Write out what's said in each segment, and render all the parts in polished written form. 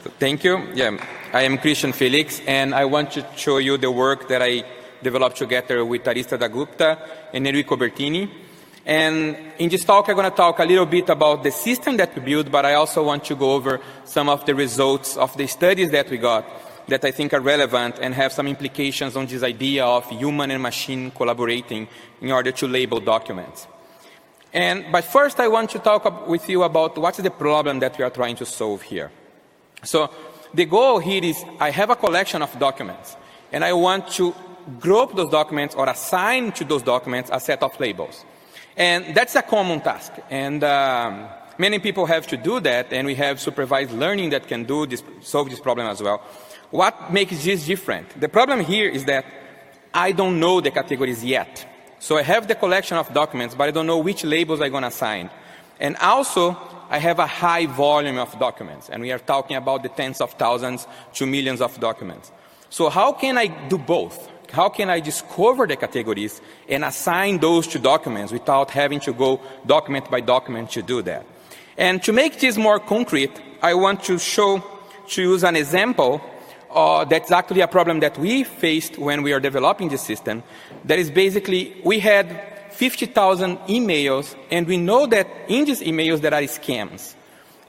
Thank you. Yeah, I am Cristian Felix, and I want to show you the work that I developed together with Aritra Dasgupta and Enrico Bertini. And in this talk, I'm going to talk a little bit about the system that we built, but I also want to go over some of the results of the studies that we got that I think are relevant and have some implications on this idea of human and machine collaborating in order to label documents. But first, I want to talk with you about what's the problem that we are trying to solve here. So the goal here is I have a collection of documents, and I want to group those documents or assign to those documents a set of labels. And that's a common task. And many people have to do that, and we have supervised learning that can do this, solve this problem as well. What makes this different? The problem here is that I don't know the categories yet. So I have the collection of documents, but I don't know which labels I'm going to assign. And also, I have a high volume of documents, and we are talking about the tens of thousands to millions of documents. So how can I do both? How can I discover the categories and assign those to documents without having to go document by document to do that? And to make this more concrete, I want to use an example that's actually a problem that we faced when we are developing this system. That is basically, we had 50,000 emails, and we know that in these emails there are scams.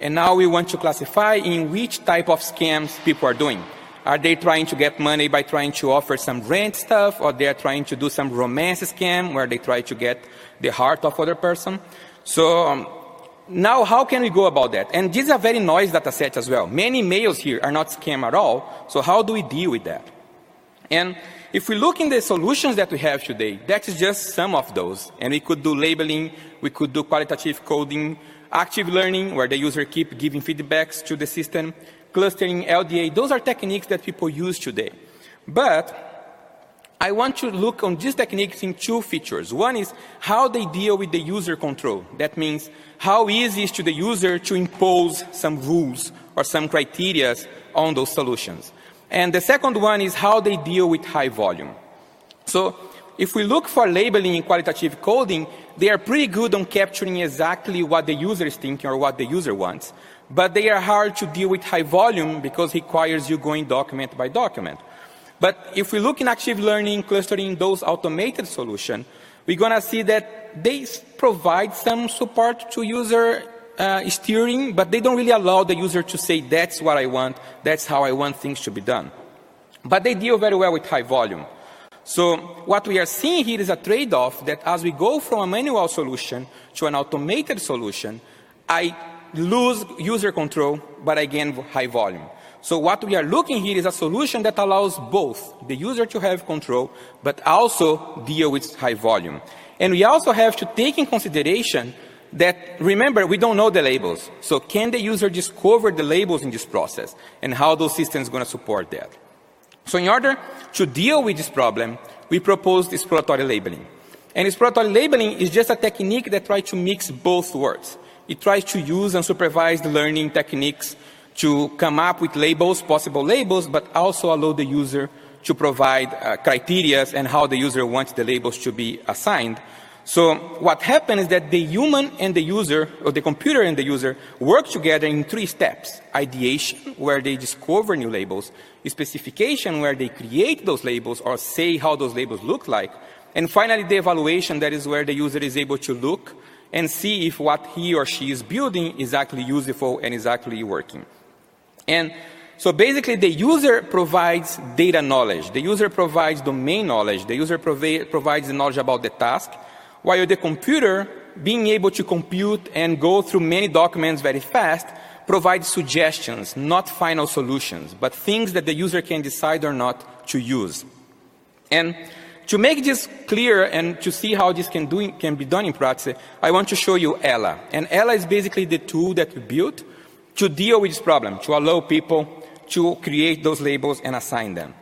And now we want to classify in which type of scams people are doing. Are they trying to get money by trying to offer some rent stuff, or they are trying to do some romance scam where they try to get the heart of other person? So now how can we go about that? And this is a very noisy data set as well. Many emails here are not scam at all, so how do we deal with that? And if we look in the solutions that we have today, that is just some of those. And we could do labeling, we could do qualitative coding, active learning, where the user keep giving feedbacks to the system, clustering, LDA. Those are techniques that people use today. But I want to look on these techniques in two features. One is how they deal with the user control. That means how easy it is to the user to impose some rules or some criteria on those solutions. And the second one is how they deal with high volume. So if we look for labeling in qualitative coding, they are pretty good on capturing exactly what the user is thinking or what the user wants. But they are hard to deal with high volume because it requires you going document by document. But if we look in active learning, clustering, those automated solutions, we're going to see that they provide some support to user steering, but they don't really allow the user to say, that's what I want, that's how I want things to be done. But they deal very well with high volume. So what we are seeing here is a trade-off that as we go from a manual solution to an automated solution, I lose user control, but I gain high volume. So what we are looking here is a solution that allows both the user to have control, but also deal with high volume. And we also have to take in consideration that, remember, we don't know the labels. So can the user discover the labels in this process, and how those systems are going to support that? So in order to deal with this problem, we proposed exploratory labeling. And exploratory labeling is just a technique that tries to mix both words. It tries to use unsupervised learning techniques to come up with labels, possible labels, but also allow the user to provide criteria and how the user wants the labels to be assigned. So what happens is that the human and the user, or the computer and the user, work together in 3 steps. Ideation, where they discover new labels. Specification, where they create those labels or say how those labels look like. And finally, the evaluation, that is where the user is able to look and see if what he or she is building is actually useful and is actually working. And so basically, the user provides data knowledge. The user provides domain knowledge. The user provides the knowledge about the task, while the computer, being able to compute and go through many documents very fast, provides suggestions, not final solutions, but things that the user can decide or not to use. And to make this clear and to see how this can be done in practice, I want to show you Ella. And Ella is basically the tool that we built to deal with this problem, to allow people to create those labels and assign them.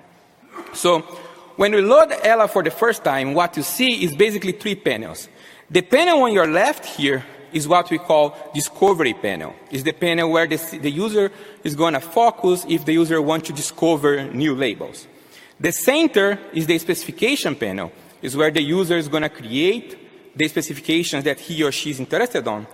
So when we load Ella for the first time, what you see is basically 3 panels. The panel on your left here is what we call discovery panel. It's the panel where the user is going to focus if the user wants to discover new labels. The center is the specification panel, is where the user is going to create the specifications that he or she is interested on.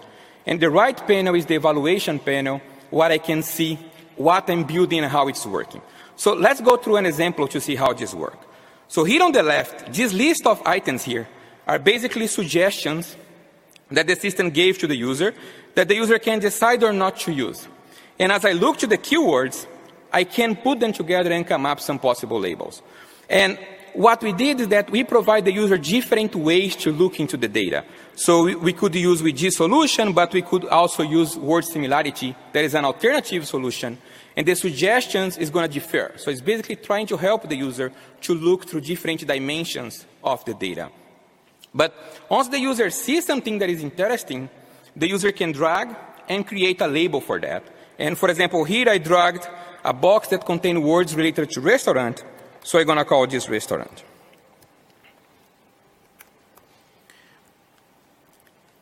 And the right panel is the evaluation panel, where I can see what I'm building and how it's working. So let's go through an example to see how this works. So here on the left, this list of items here are basically suggestions that the system gave to the user that the user can decide or not to use. And as I look to the keywords, I can put them together and come up some possible labels. And what we did is that we provide the user different ways to look into the data. So we could use with G solution, but we could also use word similarity. That is an alternative solution. And the suggestions is going to differ. So it's basically trying to help the user to look through different dimensions of the data. But once the user sees something that is interesting, the user can drag and create a label for that. And for example, here I dragged a box that contained words related to restaurant. So I'm going to call this restaurant.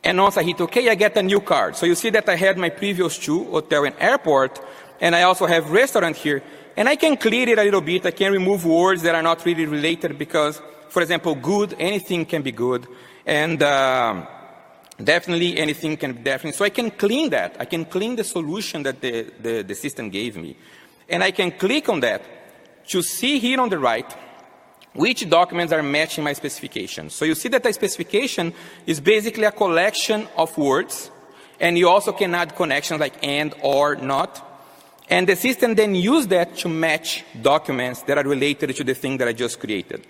And once I hit OK, I get a new card. So you see that I had my previous two, hotel and airport, and I also have restaurant here. And I can clear it a little bit. I can remove words that are not really related because, for example, good, anything can be good. And definitely, anything can be definitely. So I can clean that. I can clean the solution that the system gave me. And I can click on that to see here on the right which documents are matching my specification. So you see that the specification is basically a collection of words, and you also can add connections like and, or, not. And the system then uses that to match documents that are related to the thing that I just created.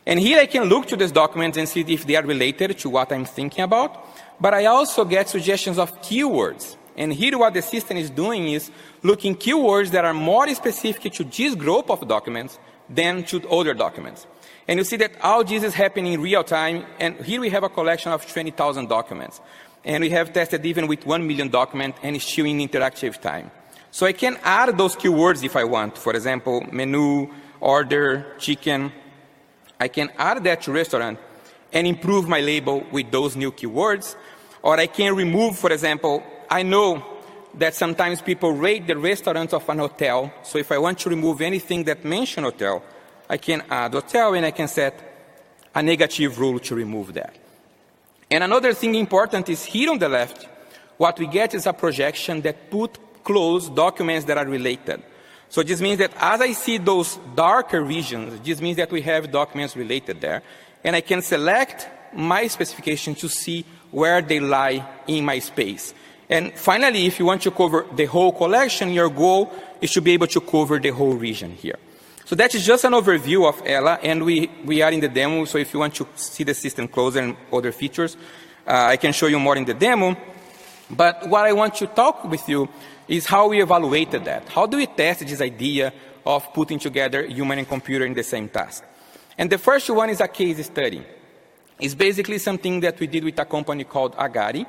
And here I can look to these documents and see if they are related to what I'm thinking about, but I also get suggestions of keywords. And here what the system is doing is looking keywords that are more specific to this group of documents than to other documents. And you see that all this is happening in real time. And here we have a collection of 20,000 documents. And we have tested even with 1 million documents and it's still in interactive time. So I can add those keywords if I want. For example, menu, order, chicken. I can add that to restaurant and improve my label with those new keywords. Or I can remove, for example, I know that sometimes people rate the restaurants of an hotel. So if I want to remove anything that mentions hotel, I can add hotel and I can set a negative rule to remove that. And another thing important is here on the left, what we get is a projection that put close documents that are related. So this means that as I see those darker regions, this means that we have documents related there. And I can select my specification to see where they lie in my space. And finally, if you want to cover the whole collection, your goal is to be able to cover the whole region here. So that is just an overview of Ella, and we are in the demo, so if you want to see the system closer and other features, I can show you more in the demo. But what I want to talk with you is how we evaluated that. How do we test this idea of putting together human and computer in the same task? And the first one is a case study. It's basically something that we did with a company called Agari.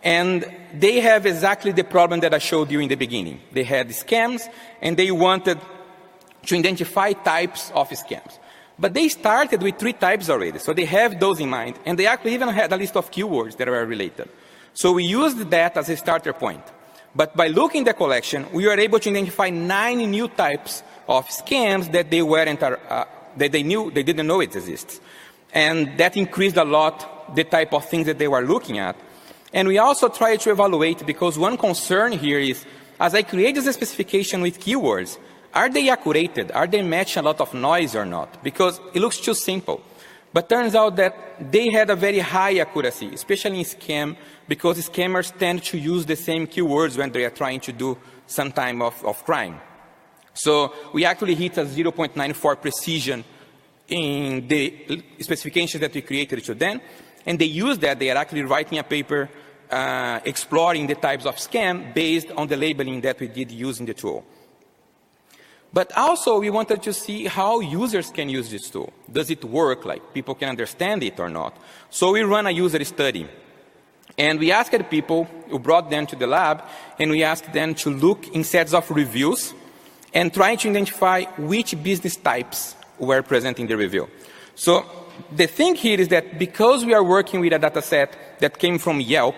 And they have exactly the problem that I showed you in the beginning. They had scams, and they wanted to identify types of scams. But they started with 3 types already, so they have those in mind. And they actually even had a list of keywords that were related. So we used that as a starter point. But by looking at the collection, we were able to identify 9 new types of scams that they didn't know it exists. And that increased a lot the type of things that they were looking at. And we also try to evaluate, because one concern here is, as I create this specification with keywords, are they accurate? Are they matching a lot of noise or not? Because it looks too simple. But turns out that they had a very high accuracy, especially in scam, because scammers tend to use the same keywords when they are trying to do some type of crime. So we actually hit a 0.94 precision in the specifications that we created to them. And they use that. They are actually writing a paper exploring the types of scam based on the labeling that we did using the tool. But also, we wanted to see how users can use this tool. Does it work? Like, people can understand it or not? So we run a user study. And we asked people, we brought them to the lab, and we asked them to look in sets of reviews and try to identify which business types were present in the review. So the thing here is that because we are working with a data set that came from Yelp,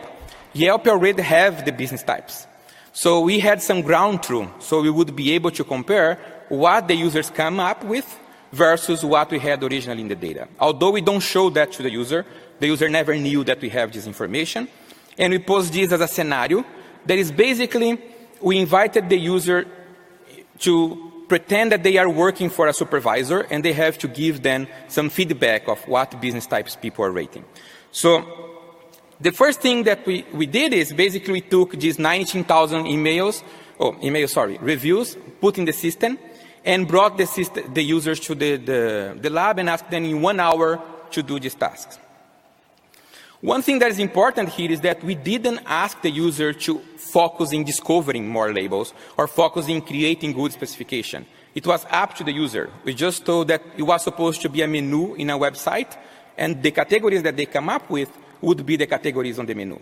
Yelp already have the business types. So we had some ground truth, so we would be able to compare what the users come up with versus what we had originally in the data. Although we don't show that to the user never knew that we have this information. And we pose this as a scenario that is basically, we invited the user to pretend that they are working for a supervisor, and they have to give them some feedback of what business types people are rating. So the first thing that we did is basically we took these 19,000 reviews, put in the system, and brought the users to the lab and asked them in 1 hour to do these tasks. One thing that is important here is that we didn't ask the user to focus in discovering more labels or focus in creating good specification. It was up to the user. We just told that it was supposed to be a menu in a website, and the categories that they come up with would be the categories on the menu.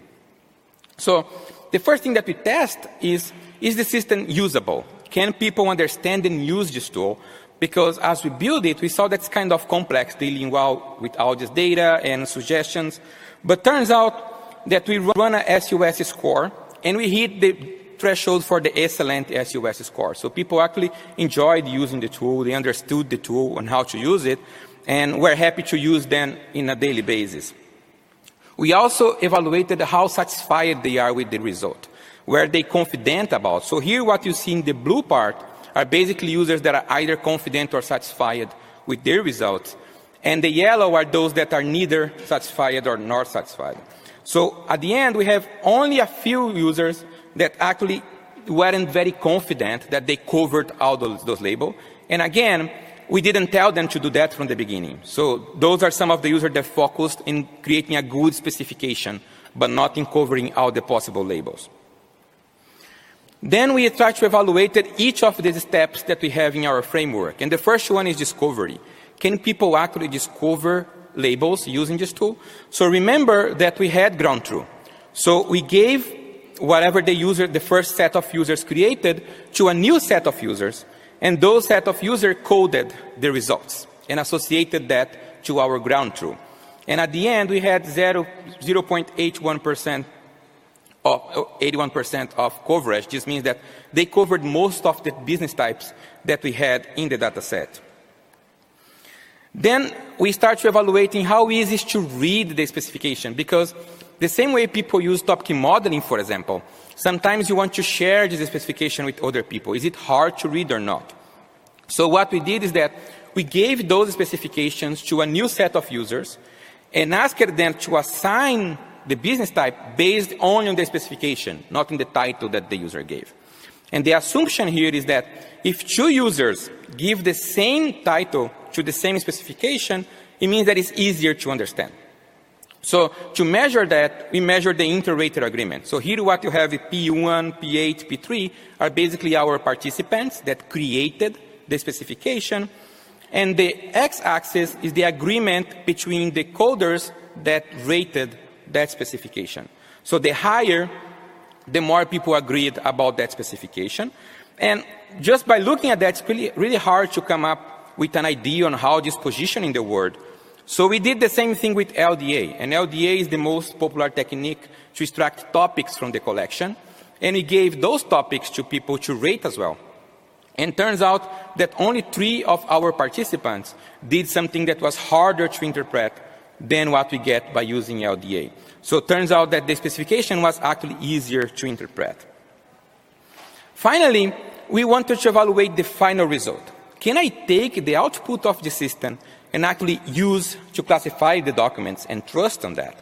So the first thing that we test is the system usable? Can people understand and use this tool? Because as we build it, we saw that's kind of complex, dealing well with all this data and suggestions. But turns out that we run a SUS score, and we hit the threshold for the excellent SUS score. So people actually enjoyed using the tool, they understood the tool and how to use it, and were happy to use them in a daily basis. We also evaluated how satisfied they are with the result, where they confident about. So here what you see in the blue part are basically users that are either confident or satisfied with their results. And the yellow are those that are neither satisfied or not satisfied. So at the end, we have only a few users that actually weren't very confident that they covered all those labels. And again, we didn't tell them to do that from the beginning. So those are some of the users that focused in creating a good specification, but not in covering all the possible labels. Then we try to evaluate each of these steps that we have in our framework. And the first one is discovery. Can people actually discover labels using this tool? So remember that we had ground truth. So we gave whatever the first set of users created to a new set of users, and those set of users coded the results and associated that to our ground truth. And at the end, we had 0.81% of 81% of coverage. This means that they covered most of the business types that we had in the data set. Then we start to evaluating how easy it is to read the specification, because the same way people use top-key modeling, for example, sometimes you want to share this specification with other people. Is it hard to read or not? So what we did is that we gave those specifications to a new set of users and asked them to assign the business type based only on the specification, not on the title that the user gave. And the assumption here is that if two users give the same title to the same specification, it means that it's easier to understand. So to measure that, we measure the inter-rater agreement. So here what you have is P1, P8, P3 are basically our participants that created the specification. And the x-axis is the agreement between the coders that rated that specification. So the higher, the more people agreed about that specification. And just by looking at that, it's really hard to come up with an idea on how this position in the word. So we did the same thing with LDA. And LDA is the most popular technique to extract topics from the collection. And we gave those topics to people to rate as well. And turns out that only 3 of our participants did something that was harder to interpret than what we get by using LDA. So it turns out that the specification was actually easier to interpret. Finally, we wanted to evaluate the final result. Can I take the output of the system and actually use to classify the documents and trust on that?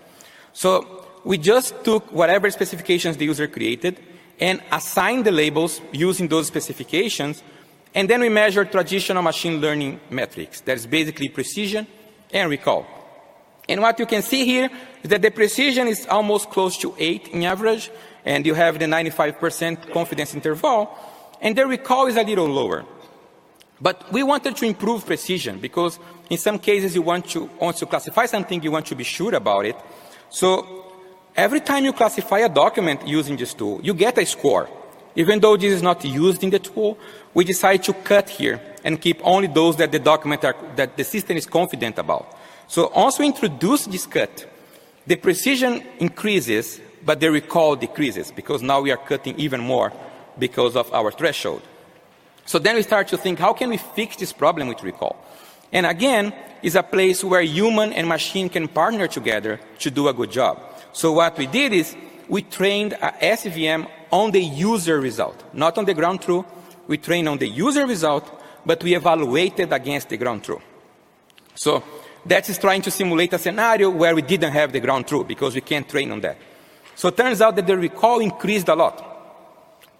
So we just took whatever specifications the user created and assigned the labels using those specifications, and then we measured traditional machine learning metrics. That is basically precision and recall. And what you can see here is that the precision is almost close to 8 in average, and you have the 95% confidence interval, and the recall is a little lower. But we wanted to improve precision, because in some cases you want to classify something, you want to be sure about it. So every time you classify a document using this tool, you get a score. Even though this is not used in the tool, we decide to cut here and keep only those that that the system is confident about. So once we introduce this cut, the precision increases, but the recall decreases, because now we are cutting even more because of our threshold. So then we start to think, how can we fix this problem with recall? And again, it's a place where human and machine can partner together to do a good job. So what we did is we trained a SVM on the user result, not on the ground truth. We train on the user result, but we evaluate it against the ground truth. So that is trying to simulate a scenario where we didn't have the ground truth because we can't train on that. So it turns out that the recall increased a lot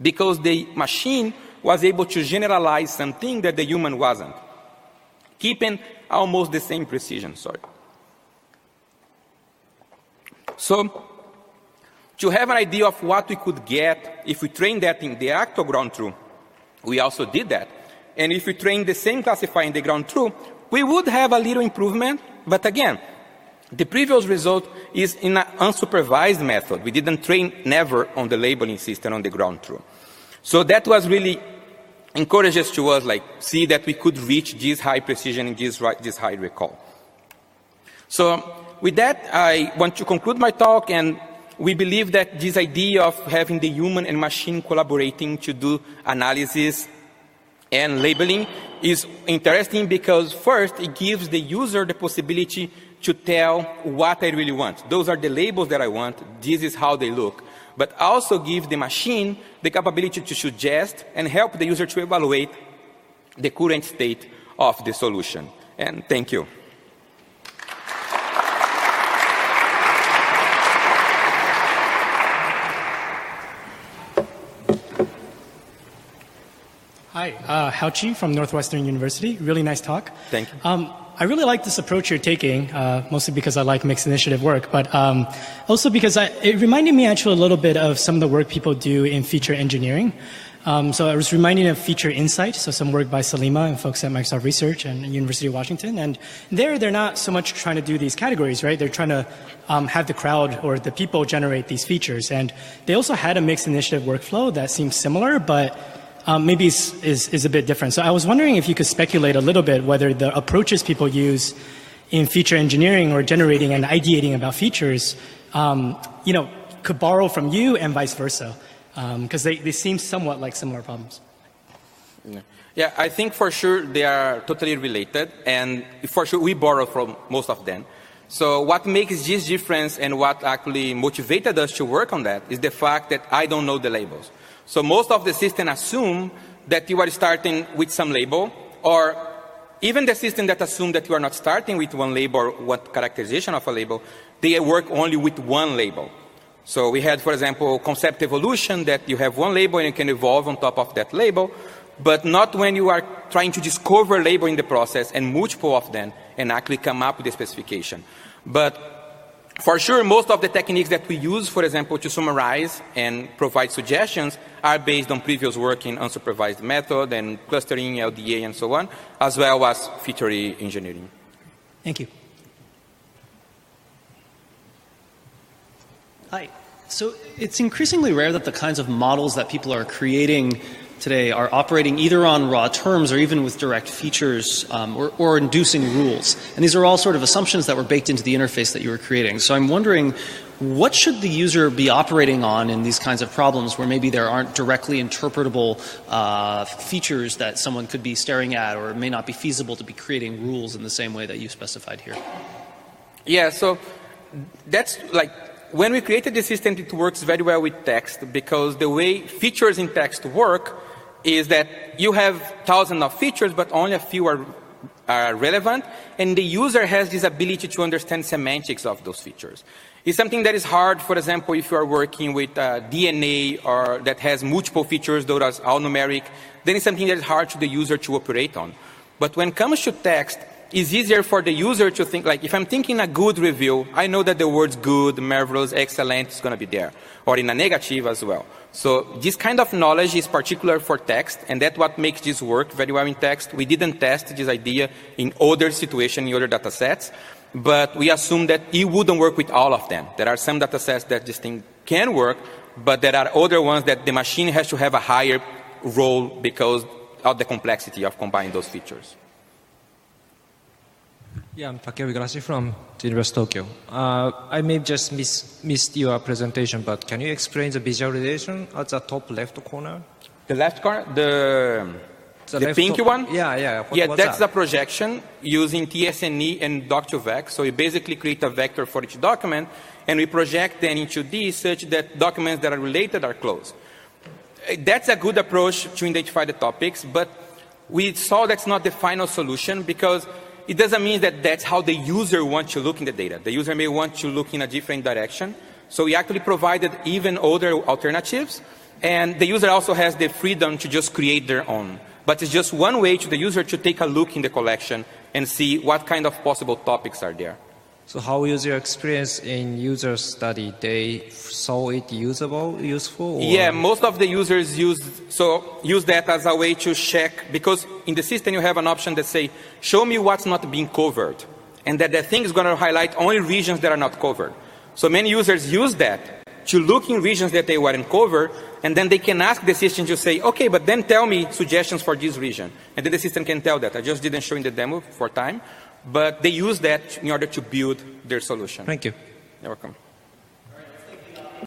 because the machine was able to generalize something that the human wasn't, keeping almost the same precision. So to have an idea of what we could get if we trained that in the actual ground truth, we also did that. And if we trained the same classifier in the ground truth, we would have a little improvement, but again, the previous result is in an unsupervised method. We didn't train never on the labeling system on the ground truth. So that was really encourages to us, like, see that we could reach this high precision and this high recall. So with that, I want to conclude my talk, and we believe that this idea of having the human and machine collaborating to do analysis and labeling is interesting because first, it gives the user the possibility to tell what I really want. Those are the labels that I want. This is how they look. But also give the machine the capability to suggest and help the user to evaluate the current state of the solution. And thank you. Hi, Hauchi from Northwestern University. Really nice talk. Thank you. I really like this approach you're taking, mostly because I like mixed initiative work, but also because it reminded me actually a little bit of some of the work people do in feature engineering. So I was reminded of Feature Insight, so some work by Salima and folks at Microsoft Research and University of Washington. And they're not so much trying to do these categories, right? They're trying to have the crowd or the people generate these features. And they also had a mixed initiative workflow that seems similar, but maybe is a bit different. So I was wondering if you could speculate a little bit whether the approaches people use in feature engineering or generating and ideating about features, could borrow from you and vice versa, because they seem somewhat like similar problems. Yeah, I think for sure they are totally related, and for sure we borrow from most of them. So what makes this difference and what actually motivated us to work on that is the fact that I don't know the labels. So most of the systems assume that you are starting with some label, or even the system that assume that you are not starting with one label or what characterization of a label, they work only with one label. So we had, for example, concept evolution, that you have one label and you can evolve on top of that label, but not when you are trying to discover a label in the process and multiple of them and actually come up with a specification. But for sure, most of the techniques that we use, for example, to summarize and provide suggestions are based on previous work in unsupervised method and clustering, LDA, and so on, as well as feature engineering. Thank you. Hi. So it's increasingly rare that the kinds of models that people are creating today are operating either on raw terms or even with direct features or inducing rules. And these are all sort of assumptions that were baked into the interface that you were creating. So I'm wondering, what should the user be operating on in these kinds of problems where maybe there aren't directly interpretable features that someone could be staring at, or it may not be feasible to be creating rules in the same way that you specified here? Yeah, so that's like, when we created the system, it works very well with text, because the way features in text work is that you have thousands of features, but only a few are relevant, and the user has this ability to understand semantics of those features. It's something that is hard, for example, if you are working with DNA or that has multiple features, those are all numeric, then it's something that is hard to the user to operate on. But when it comes to text, it's easier for the user to think, like, if I'm thinking a good review, I know that the words good, marvelous, excellent is going to be there, or in a negative as well. So this kind of knowledge is particular for text, and that's what makes this work very well in text. We didn't test this idea in other situations, in other data sets, but we assume that it wouldn't work with all of them. There are some data sets that this thing can work, but there are other ones that the machine has to have a higher role because of the complexity of combining those features. Yeah, I'm Takeru Igarashi from the University of Tokyo. I may just missed your presentation, but can you explain the visualization at the top left corner? The left corner? The pinky one? Yeah. That's the projection using TSNE and Doc2Vec. So we basically create a vector for each document, and we project them into these such that documents that are related are closed. That's a good approach to identify the topics, but we saw that's not the final solution because it doesn't mean that that's how the user wants to look in the data. The user may want to look in a different direction. So we actually provided even other alternatives, and the user also has the freedom to just create their own. But it's just one way to the user to take a look in the collection and see what kind of possible topics are there. So how was your experience in user study? They saw it useful? Or? Yeah, most of the users use that as a way to check, because in the system you have an option that say, show me what's not being covered. And that the thing is going to highlight only regions that are not covered. So many users use that to look in regions that they weren't covered, and then they can ask the system to say, okay, but then tell me suggestions for this region. And then the system can tell that. I just didn't show in the demo for time, but they use that in order to build their solution. Thank you. You're welcome.